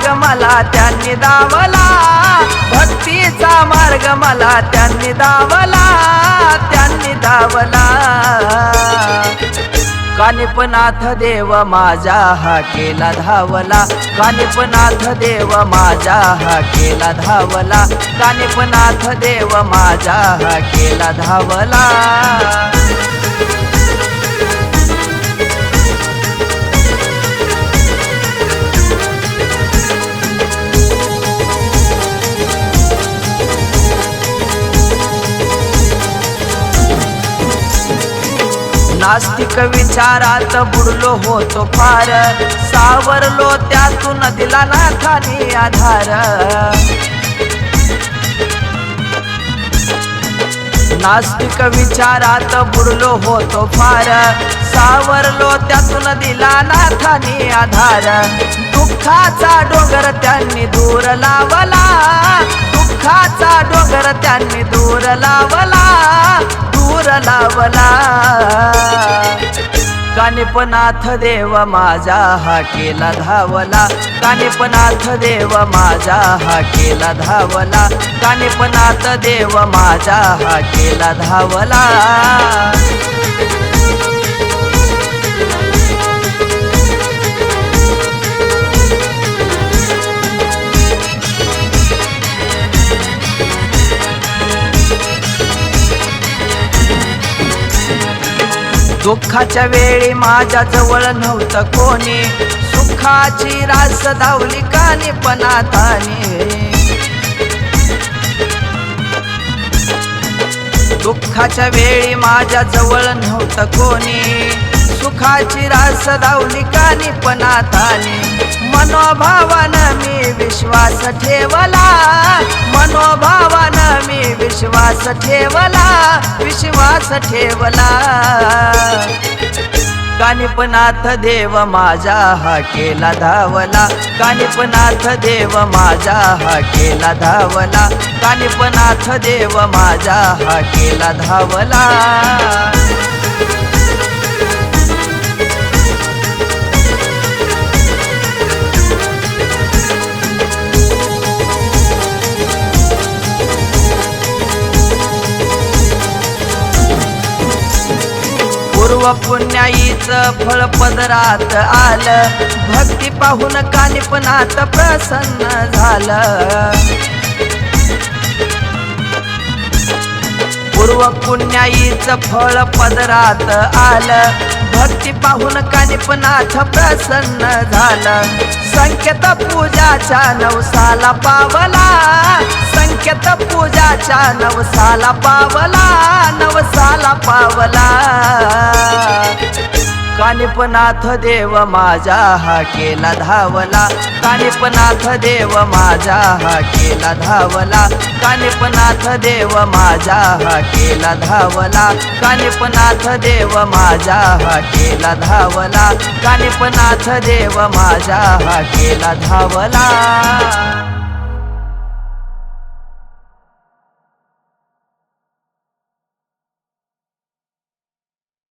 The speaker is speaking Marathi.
मार्ग मला त्यांनी दावला, भक्तीचा मार्ग मला त्यांनी दावला, त्यांनी दावला। कानिपनाथ देव माझा हा केला धावला, कानिपनाथ देव माझा हा केला धावला, कानिपनाथ देव माझा हा केला धावला। नास्तिक विचारात बुडलो होतो फार, सावरलो त्यातून दिला नाथाने आधार। नास्तिक विचारात बुडलो होतो फार, सावरलो त्यातून दिला नाथाने आधार। दुःखाचा डोंगर त्यांनी दूर लावला, दुःखाचा डोंगर त्यांनी दूर लावला, दूर लावला। कानिपनाथ देव माझा हा केला धावला, कानिपनाथ देव माझा हा केला धावला, कानिपनाथ देव माझा हा केला धावला। दुःखाच्या वेळी माझ्या जवळ नव्हतं कोणी, सुखाची रास धावली कानिपनाथाने। दुःखाच्या वेळी माझ्या जवळ नव्हतं कोणी, सुखाची रास धावली कानिपनाथाने। मनोभावानं मी विश्वास ठेवला, मनोभावानं मी विश्वास ठेवला, विश्वास ठेवला। कानिपनाथ देव माझा हा केला धावला, कानिपनाथ देव माझा हा केला धावला, कानिपनाथ देव माझा हा केला धावला। पूर्व पुण्याईचं फळ पदरात आलं, भक्ती पाहून कानिपनाथ प्रसन्न झालं। पूर्व पुण्याईचं फळ पदरात आलं, भक्ती पाहून कानिपनाथ प्रसन्न झालं। संकेत पूजाच्या नवसाला पावला, संकेत पूजाच्या नवसाला पावला, नवसाला पावला। कानिपनाथ देव माझा हा केला धावला, कानिपनाथ देव माझा हा केला धावला, कानिपनाथ देव माझा हा केला धावला, कानिपनाथ देव माझा हा केला धावला, कानिपनाथ देव माझा हा केला धावला।